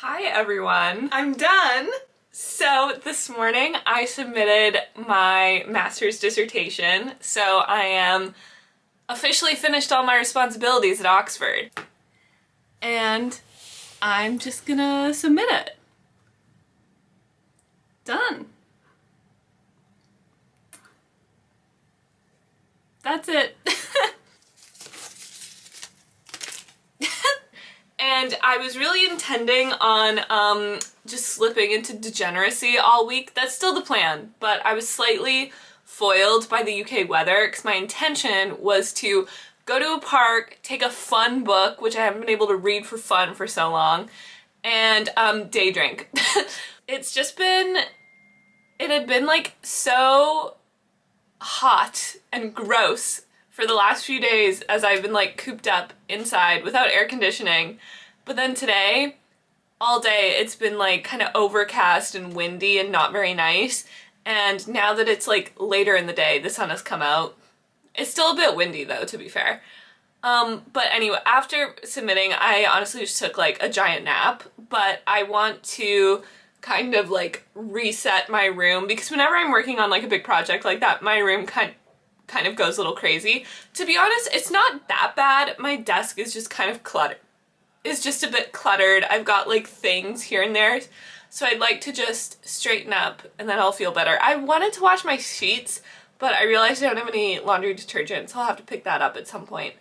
Hi everyone, I'm done. So this morning I submitted my master's dissertation, so I am officially finished all my responsibilities at Oxford. And I'm just gonna submit it. Done. That's it. And I was really intending on just slipping into degeneracy all week. That's still the plan, but I was slightly foiled by the UK weather because my intention was to go to a park, take a fun book, which I haven't been able to read for fun for so long, and day drink. It's just been, it had been like so hot and gross for the last few days as I've been like cooped up inside without air conditioning. But then today, all day, it's been like kind of overcast and windy and not very nice. And now that it's like later in the day, the sun has come out. It's still a bit windy though, to be fair. But anyway, after submitting, I honestly just took like a giant nap, but I want to kind of like reset my room because whenever I'm working on like a big project like that, my room kind of goes a little crazy. To be honest, it's not that bad. My desk is just kind of cluttered. It's just a bit cluttered. I've got like things here and there. So I'd like to just straighten up and then I'll feel better. I wanted to wash my sheets, but I realized I don't have any laundry detergent, so I'll have to pick that up at some point.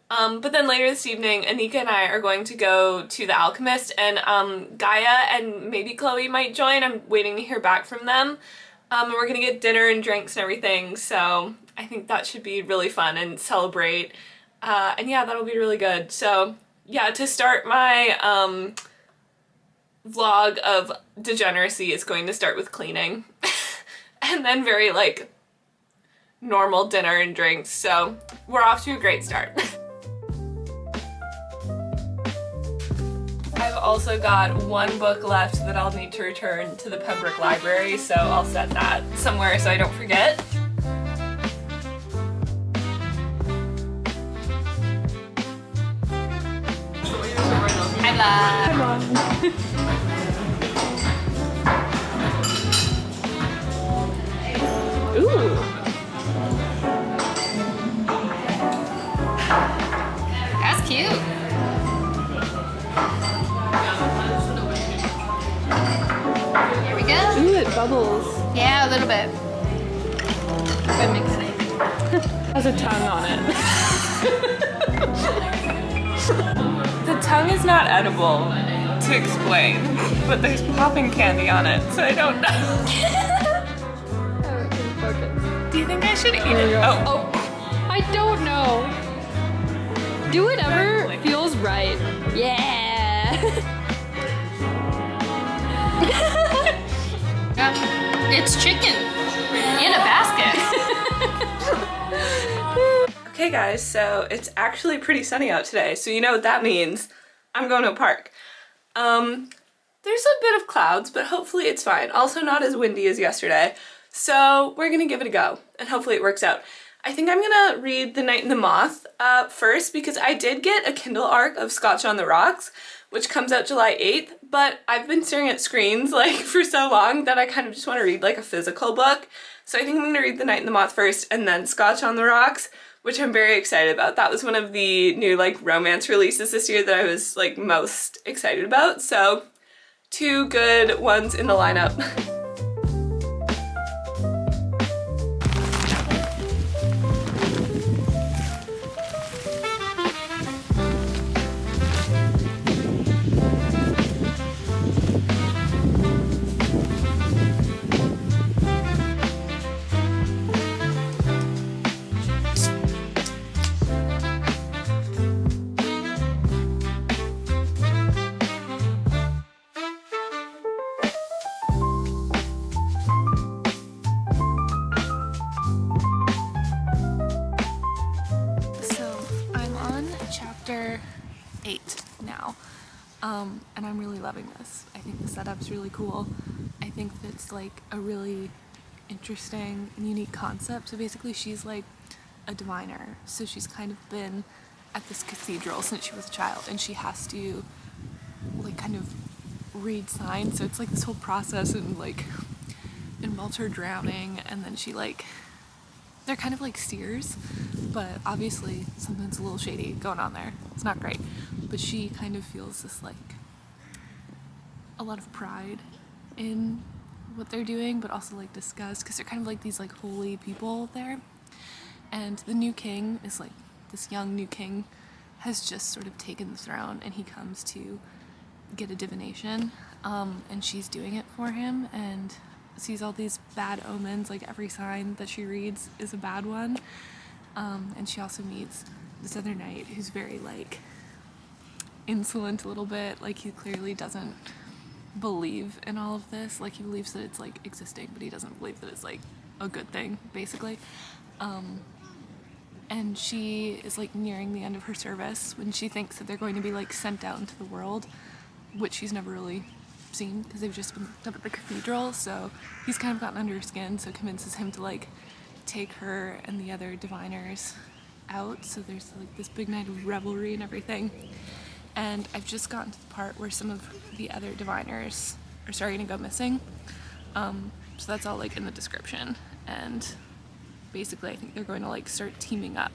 But then later this evening, Anika and I are going to go to The Alchemist, and Gaia and maybe Chloe might join. I'm waiting to hear back from them. And we're gonna get dinner and drinks and everything, so I think that should be really fun and celebrate. And yeah, that'll be really good. So yeah, to start my vlog of degeneracy is going to start with cleaning. And then very like normal dinner and drinks, so we're off to a great start. I've also got one book left that I'll need to return to the Pembroke Library, so I'll set that somewhere so I don't forget. Hi, Mom. Ooh. That's cute. Here we go. Ooh, it bubbles. Yeah, a little bit. Good mixing. Has a tongue on it. The tongue is not edible, to explain, but there's popping candy on it, so I don't know. Do you think I should eat it? Oh. I don't know. Do whatever feels right. Yeah. It's chicken in a basket. Okay guys, so it's actually pretty sunny out today, so you know what that means. I'm going to a park. There's a bit of clouds, but hopefully it's fine. Also not as windy as yesterday, so we're gonna give it a go, and hopefully it works out. I think I'm gonna read The Night and the Moth first, because I did get a Kindle ARC of Scotch on the Rocks, which comes out July 8th, but I've been staring at screens like for so long that I kind of just want to read like a physical book. So I think I'm gonna read The Night and the Moth first and then Scotch on the Rocks, which I'm very excited about. That was one of the new like romance releases this year that I was like most excited about. So two good ones in the lineup. Chapter 8 now, and I'm really loving this. I think the setup's really cool. I think it's like a really interesting and unique concept. So basically she's like a diviner, so she's kind of been at this cathedral since she was a child, and she has to like kind of read signs, so it's like this whole process and like involves her drowning, and then she like, they're kind of like seers, but obviously something's a little shady going on there. It's not great, but she kind of feels this like a lot of pride in what they're doing, but also like disgust, because they're kind of like these like holy people there. And the new king is like, this young new king has just sort of taken the throne, and he comes to get a divination, and she's doing it for him, and sees all these bad omens, like every sign that she reads is a bad one. And she also meets this other knight who's very like insolent a little bit, like he clearly doesn't believe in all of this, like he believes that it's like existing, but he doesn't believe that it's like a good thing, basically. And she is like nearing the end of her service when she thinks that they're going to be like sent out into the world, which she's never really seen because they've just been up at the cathedral. So he's kind of gotten under her skin, so convinces him to like take her and the other diviners out. So there's like this big night of revelry and everything. And I've just gotten to the part where some of the other diviners are starting to go missing. So that's all like in the description. And basically I think they're going to like start teaming up,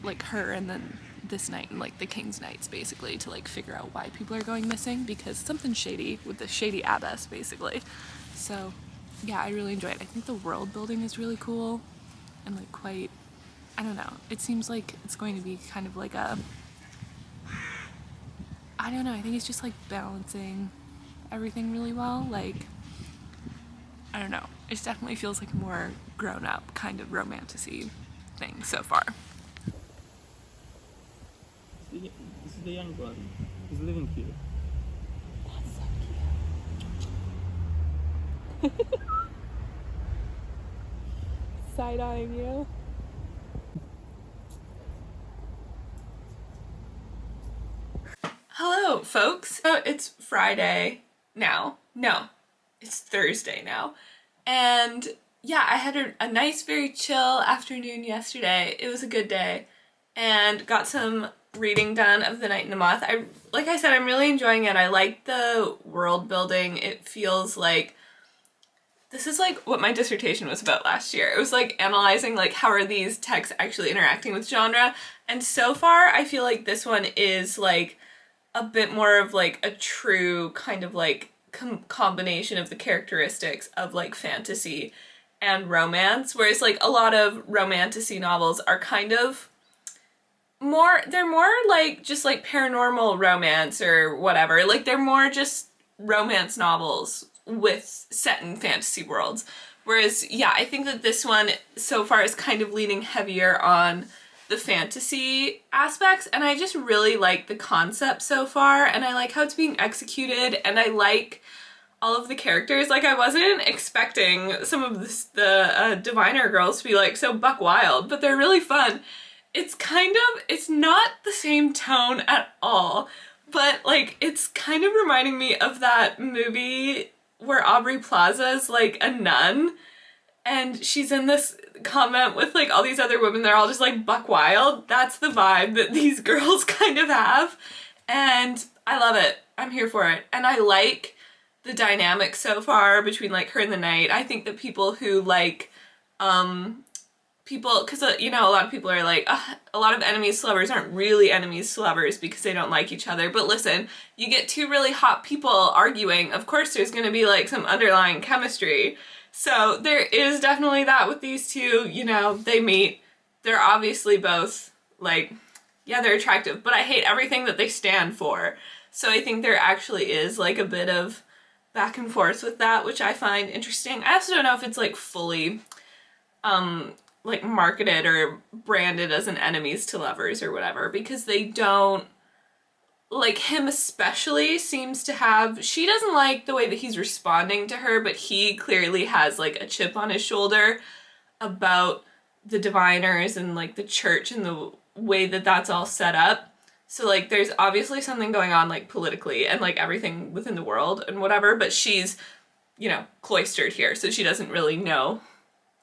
like her and then this knight and like the king's knights, basically, to like figure out why people are going missing, because something's shady with the shady abbess, basically. So yeah, I really enjoy it. I think the world building is really cool and like quite, I don't know, it seems like it's going to be kind of like a, I don't know, I think it's just like balancing everything really well. Like, I don't know, it definitely feels like a more grown-up kind of romantic-y thing so far. This is the young one. He's living here. That's so cute. Side-eyeing you. Hello, folks. So it's Friday now. No, it's Thursday now. And yeah, I had a nice, very chill afternoon yesterday. It was a good day. And got some reading done of The Night and the Moth. Like I said, I'm really enjoying it. I like the world building. It feels like this is like what my dissertation was about last year. It was like analyzing like how are these texts actually interacting with genre, and so far I feel like this one is like a bit more of like a true kind of like combination of the characteristics of like fantasy and romance, whereas like a lot of romantasy novels are kind of more, they're more like just like paranormal romance or whatever, like they're more just romance novels with set in fantasy worlds. Whereas yeah, I think that this one so far is kind of leaning heavier on the fantasy aspects, and I just really like the concept so far, and I like how it's being executed, and I like all of the characters. Like, I wasn't expecting some of the diviner girls to be like so buck wild, but they're really fun. It's kind of, it's not the same tone at all, but like it's kind of reminding me of that movie where Aubrey Plaza's like a nun and she's in this convent with like all these other women. They're all just like buck wild. That's the vibe that these girls kind of have, and I love it. I'm here for it. And I like the dynamic so far between like her and the knight. I think that people who like people, because you know, a lot of people are like, a lot of enemies to lovers aren't really enemies to lovers because they don't like each other. But listen, you get two really hot people arguing, of course there's going to be like some underlying chemistry. So there is definitely that with these two. You know, they meet, they're obviously both like, yeah, they're attractive, but I hate everything that they stand for. So I think there actually is like a bit of back and forth with that, which I find interesting. I also don't know if it's like fully like marketed or branded as an enemies to lovers or whatever, because they don't, like him especially seems to have, she doesn't like the way that he's responding to her, but he clearly has like a chip on his shoulder about the diviners and like the church and the way that that's all set up. So like there's obviously something going on like politically and like everything within the world and whatever, but she's, you know, cloistered here, so she doesn't really know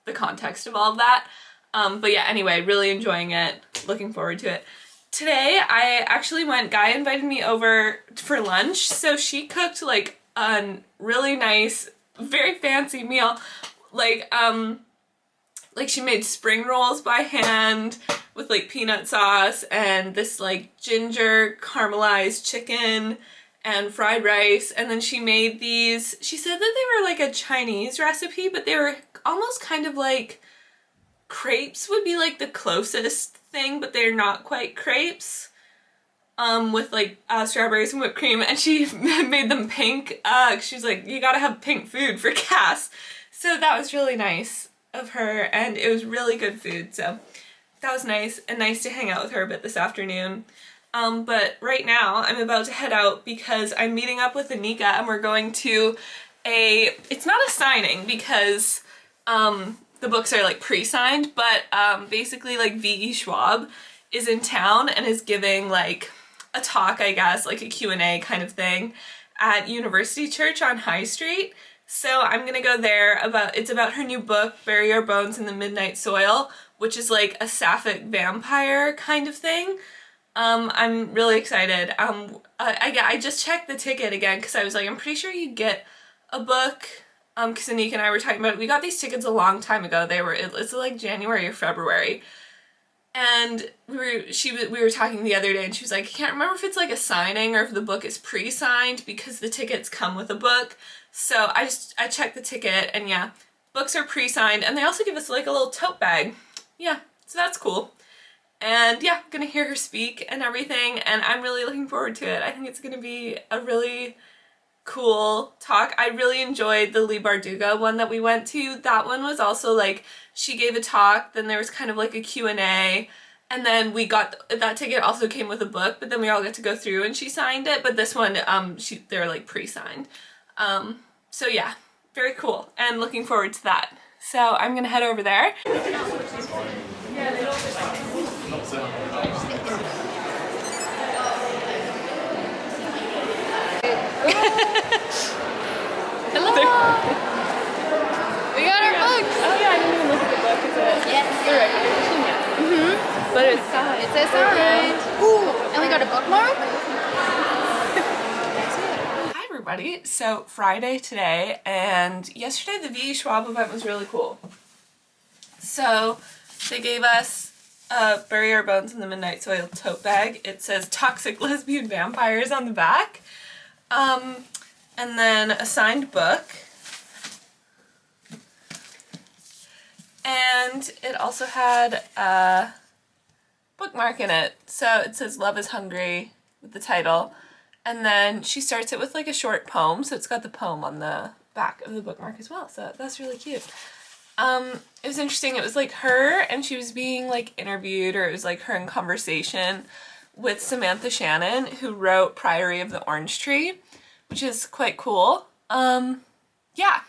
the context of all of that. But yeah, anyway, really enjoying it, looking forward to it. today I actually Guy invited me over for lunch, so she cooked like a really nice, very fancy meal. Like she made spring rolls by hand with like peanut sauce and this like ginger caramelized chicken and fried rice, and then she made these, she said that they were like a Chinese recipe, but they were almost kind of like crepes would be like the closest thing, but they're not quite crepes, with like strawberries and whipped cream, and she made them pink. She's like, you gotta have pink food for Cass. So that was really nice of her, and it was really good food, so that was nice, and nice to hang out with her a bit this afternoon. But right now I'm about to head out because I'm meeting up with Anika, and we're going to it's not a signing because the books are like pre-signed, but basically like V.E. Schwab is in town and is giving like a talk, I guess, like a Q&A kind of thing at University Church on High Street. So I'm gonna go there. It's about her new book, Bury Your Bones in the Midnight Soil, which is like a sapphic vampire kind of thing. I'm really excited. I just checked the ticket again because I was like, I'm pretty sure you get a book, because Anika and I were talking about it. We got these tickets a long time ago. It's like January or February. And we were talking the other day, and she was like, I can't remember if it's like a signing or if the book is pre-signed because the tickets come with a book. So I checked the ticket, and yeah, books are pre-signed, and they also give us like a little tote bag. Yeah, so that's cool. And yeah, I'm gonna hear her speak and everything, and I'm really looking forward to it. I think it's gonna be a really cool talk. I really enjoyed the Lee Bardugo one that we went to. That one was also like, she gave a talk, then there was kind of like a Q&A, and then we got, that ticket also came with a book, but then we all got to go through and she signed it, but this one, they're like pre-signed. So yeah, very cool, and looking forward to that. So I'm gonna head over there. Hello! We got our books! Oh yeah, I didn't even look at the book. Is it? Yes. The regular edition, yeah. Mm-hmm. But it's signed. It says signed. Ooh, and we got a bookmark? Hi everybody. So Friday today, and yesterday the V.E. Schwab event was really cool. So they gave us Bury Our Bones in the Midnight Soil tote bag. It says Toxic Lesbian Vampires on the back. And then a signed book. And it also had a bookmark in it. So it says Love is Hungry with the title. And then she starts it with like a short poem. So it's got the poem on the back of the bookmark as well. So that's really cute. It was interesting. It was like her, and she was being like interviewed, or it was like her in conversation with Samantha Shannon, who wrote Priory of the Orange Tree, which is quite cool. Yeah,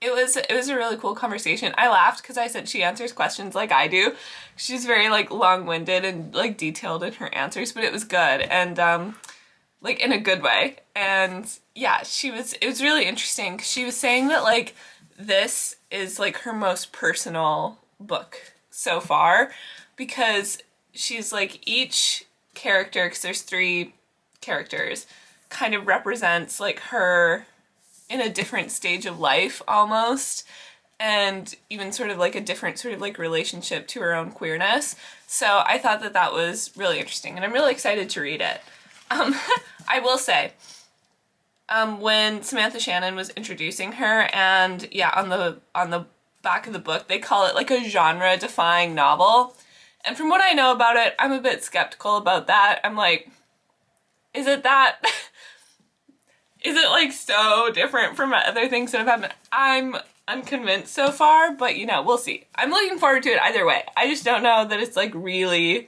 it was a really cool conversation. I laughed because I said she answers questions like I do. She's very like long-winded and like detailed in her answers, but it was good, and like in a good way. And yeah, it was really interesting because she was saying that like this is like her most personal book so far, because she's like each character, because there's 3 characters, kind of represents like her in a different stage of life almost, and even sort of like a different sort of like relationship to her own queerness. So I thought that that was really interesting, and I'm really excited to read it. I will say, when Samantha Shannon was introducing her, and yeah, on the back of the book they call it like a genre-defying novel, and from what I know about it, I'm a bit skeptical about that. I'm like, is it that? Is it like so different from other things that have happened? I'm unconvinced so far, but you know, we'll see. I'm looking forward to it either way. I just don't know that it's like really,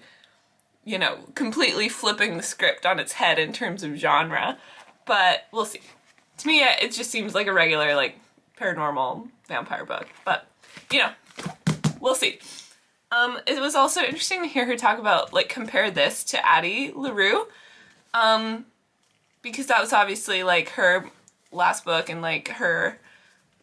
you know, completely flipping the script on its head in terms of genre, but we'll see. To me, it just seems like a regular like paranormal vampire book, but you know, we'll see. It was also interesting to hear her talk about, like, compare this to Addie LaRue, because that was obviously like her last book and like her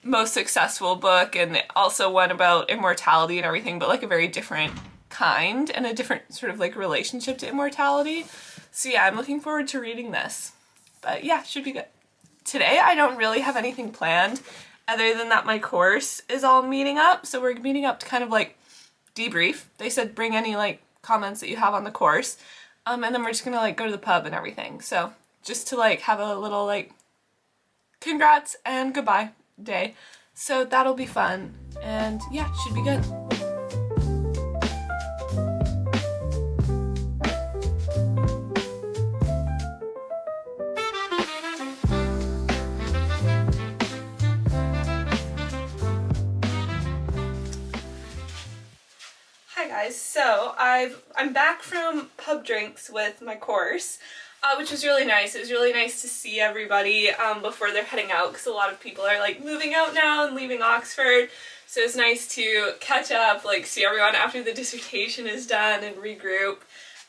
most successful book, and also one about immortality and everything, but like a very different kind and a different sort of like relationship to immortality. So yeah, I'm looking forward to reading this. But yeah, should be good. Today I don't really have anything planned other than that my course is all meeting up. So we're meeting up to kind of like debrief. They said bring any like comments that you have on the course. And then we're just gonna like go to the pub and everything. So just to like have a little like congrats and goodbye day. So that'll be fun. And yeah, should be good. Hi guys, so I'm back from pub drinks with my course, which was really nice. It was really nice to see everybody before they're heading out, because a lot of people are like moving out now and leaving Oxford. So it's nice to catch up, like see everyone after the dissertation is done and regroup.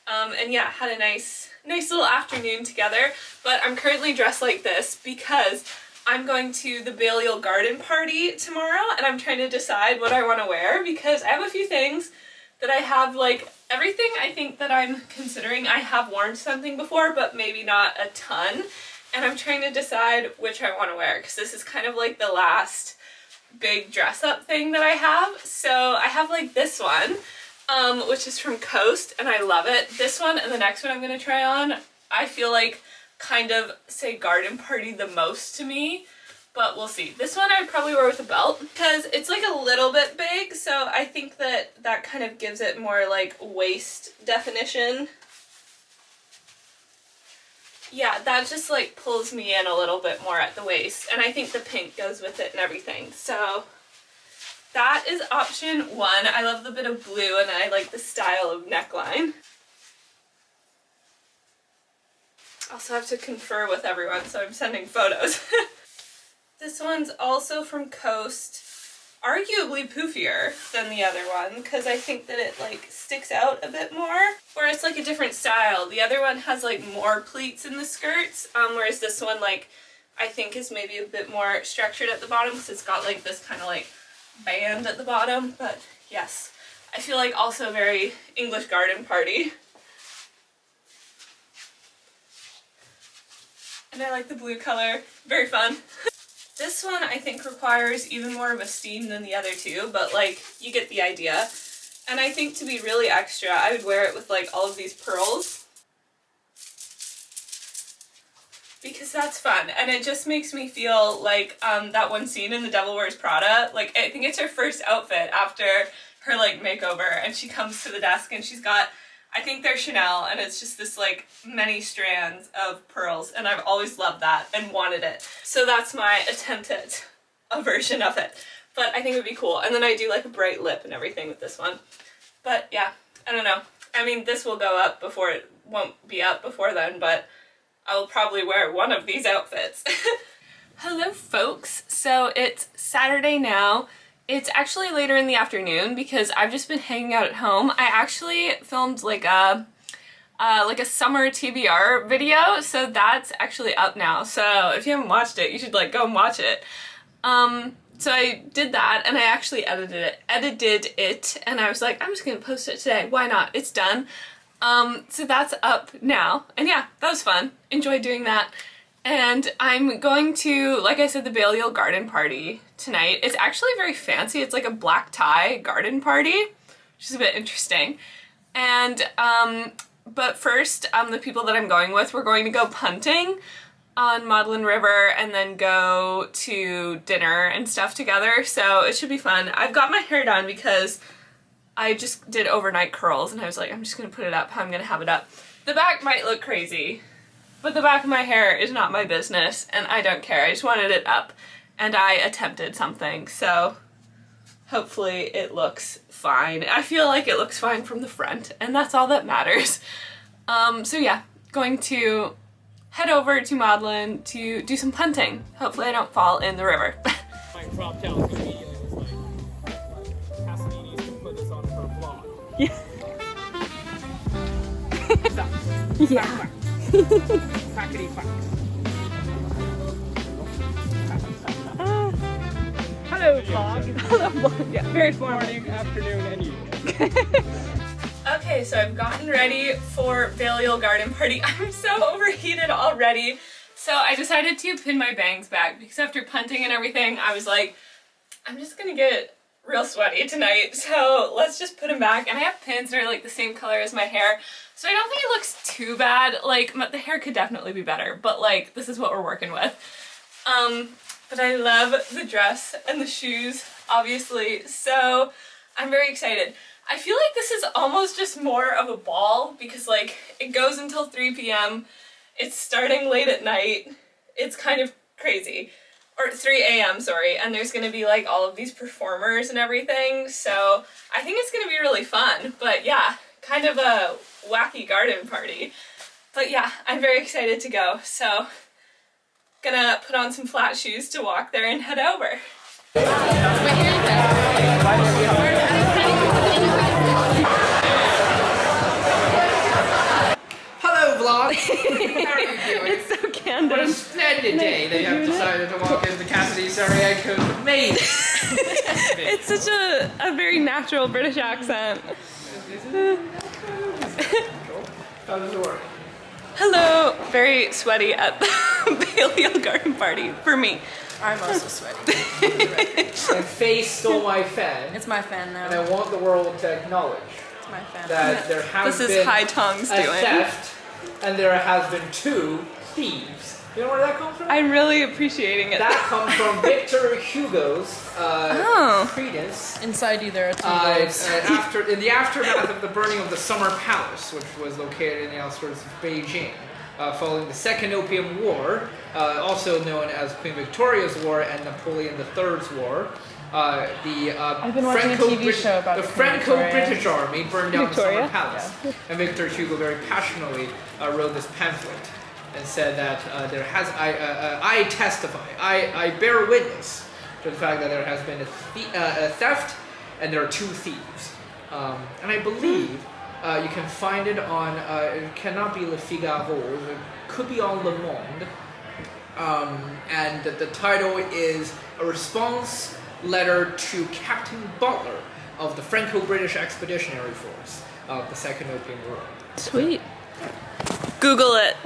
And yeah, had a nice little afternoon together. But I'm currently dressed like this because I'm going to the Balliol garden party tomorrow, and I'm trying to decide what I want to wear because I have a few things that I have, like everything I think that I'm considering I have worn something before, but maybe not a ton. And I'm trying to decide which I want to wear because this is kind of like the last big dress up thing that I have. So I have like this one, which is from Coast, and I love it. This one and the next one I'm going to try on, I feel like kind of say garden party the most to me. But we'll see. This one I would probably wear with a belt because it's like a little bit big, so I think that kind of gives it more like waist definition. Yeah, that just like pulls me in a little bit more at the waist, and I think the pink goes with it and everything. So that is option one. I love the bit of blue and I like the style of neckline. Also have to confer with everyone, so I'm sending photos. This one's also from Coast, arguably poofier than the other one because I think that it like sticks out a bit more, or it's like a different style. The other one has like more pleats in the skirts, whereas this one like I think is maybe a bit more structured at the bottom because it's got like this kind of like band at the bottom. But yes, I feel like also very English garden party. And I like the blue color, very fun. This one I think requires even more of a steam than the other two, but like you get the idea. And I think to be really extra, I would wear it with like all of these pearls. Because that's fun, and it just makes me feel like that one scene in The Devil Wears Prada. Like I think it's her first outfit after her like makeover, and she comes to the desk and she's got, I think they're Chanel, and it's just this like many strands of pearls, and I've always loved that and wanted it. So that's my attempt at a version of it. But I think it would be cool. And then I do like a bright lip and everything with this one. But yeah, I don't know. I mean, this will go up before, it won't be up before then, but I will probably wear one of these outfits. Hello folks, so it's Saturday now. It's actually later in the afternoon because I've just been hanging out at home. I actually filmed like a summer TBR video, so that's actually up now. So if you haven't watched it, you should like go and watch it. So I did that and I actually edited it, and I was like, I'm just gonna post it today. Why not? It's done. So that's up now, and yeah, that was fun. Enjoyed doing that. And I'm going to, like I said, the Balliol garden party tonight. It's actually very fancy. It's like a black tie garden party, which is a bit interesting. And, but first, the people that I'm going with, we're going to go punting on Magdalen River and then go to dinner and stuff together. So it should be fun. I've got my hair done because I just did overnight curls and I was like, I'm just gonna put it up how I'm gonna have it up. The back might look crazy, but the back of my hair is not my business and I don't care. I just wanted it up and I attempted something, so hopefully it looks fine. I feel like it looks fine from the front and that's all that matters. So yeah, going to head over to Magdalen to do some punting. Hopefully I don't fall in the river. Like dropped out immediately. It was like, Cassidy needs to put this on her vlog. Yeah. Yeah. Packety pack. Hello vlog. Hello vlog. Yeah, very formal. Morning, afternoon, and evening. Okay, so I've gotten ready for Balliol garden party. I'm so overheated already. So I decided to pin my bangs back because after punting and everything, I was like, I'm just gonna get real sweaty tonight. So let's just put them back. And I have pins that are like the same color as my hair. So I don't think it looks too bad. Like the hair could definitely be better, but like this is what we're working with. But I love the dress and the shoes, obviously. So I'm very excited. I feel like this is almost just more of a ball because like it goes until 3 p.m. It's starting late at night. It's kind of crazy. Or 3 a.m. sorry. And there's gonna be like all of these performers and everything. So I think it's gonna be really fun. But yeah, kind of a wacky garden party. But yeah, I'm very excited to go. So gonna put on some flat shoes to walk there and head over. Vlog. How are you doing? It's so candid. What a splendid day they have decided to walk into cassidyserhienko's amazing. It's such a very natural British accent. How does it work? Hello. Very sweaty at the Balliol garden party for me. I'm also sweaty. And Faye stole my fan. It's my fan now. And I want the world to acknowledge It's my fan. that there has This been is High Tongue's a doing. theft and there has been 2 thieves. You know where that comes from? I'm really appreciating it. That comes from Victor Hugo's Credence. Inside you there are 2 doors. In the aftermath of the burning of the Summer Palace, which was located in the outskirts of Beijing, following the Second Opium War, also known as Queen Victoria's War and Napoleon III's War, I've been watching a TV show about the Queen Victoria. Franco-British Army burned down the Victoria? Summer Palace, and Victor Hugo very passionately wrote this pamphlet and said that I testify, I bear witness to the fact that there has been a theft and there are 2 thieves, and I believe you can find it on. It cannot be Le Figaro. It could be on Le Monde, and the title is a response letter to Captain Butler of the Franco-British Expeditionary Force of the Second Opium War. Sweet. Google it.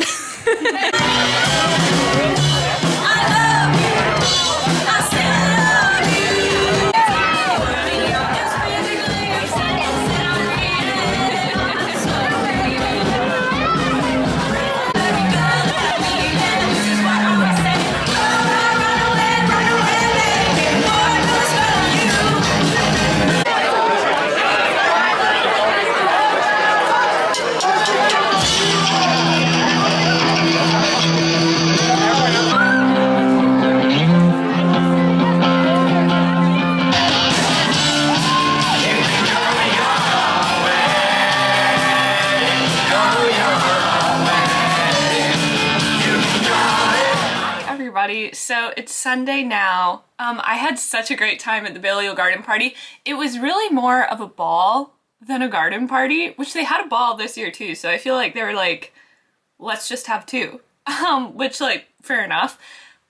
So it's Sunday now. I had such a great time at the Balliol garden party. It was really more of a ball than a garden party, which they had a ball this year too. So I feel like they were like, let's just have 2, which like fair enough.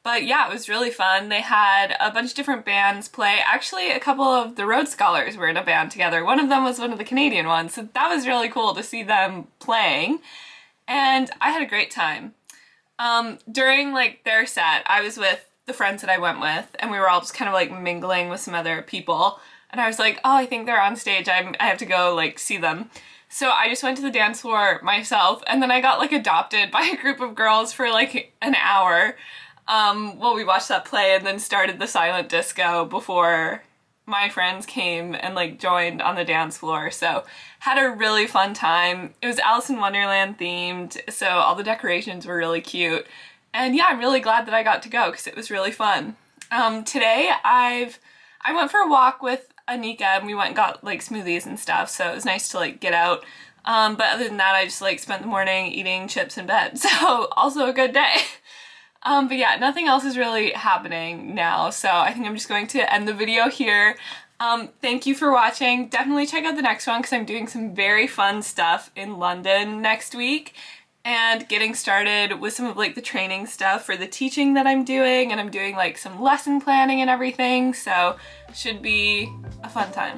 But yeah, it was really fun. They had a bunch of different bands play. Actually, a couple of the Rhodes Scholars were in a band together. One of them was one of the Canadian ones. So that was really cool to see them playing. And I had a great time. During like their set, I was with the friends that I went with, and we were all just kind of like mingling with some other people. And I was like, oh, I think they're on stage. I have to go like see them. So I just went to the dance floor myself, and then I got like adopted by a group of girls for like an hour while we watched that play, and then started the silent disco before my friends came and like joined on the dance floor. So had a really fun time. It was Alice in Wonderland themed, so all the decorations were really cute. And yeah, I'm really glad that I got to go because it was really fun. Today I went for a walk with Anika, and we went and got like smoothies and stuff, so it was nice to like get out. But other than that, I just like spent the morning eating chips in bed, so also a good day. But yeah, nothing else is really happening now, so I think I'm just going to end the video here. Thank you for watching. Definitely check out the next one because I'm doing some very fun stuff in London next week and getting started with some of like the training stuff for the teaching that I'm doing, and I'm doing like some lesson planning and everything, so should be a fun time.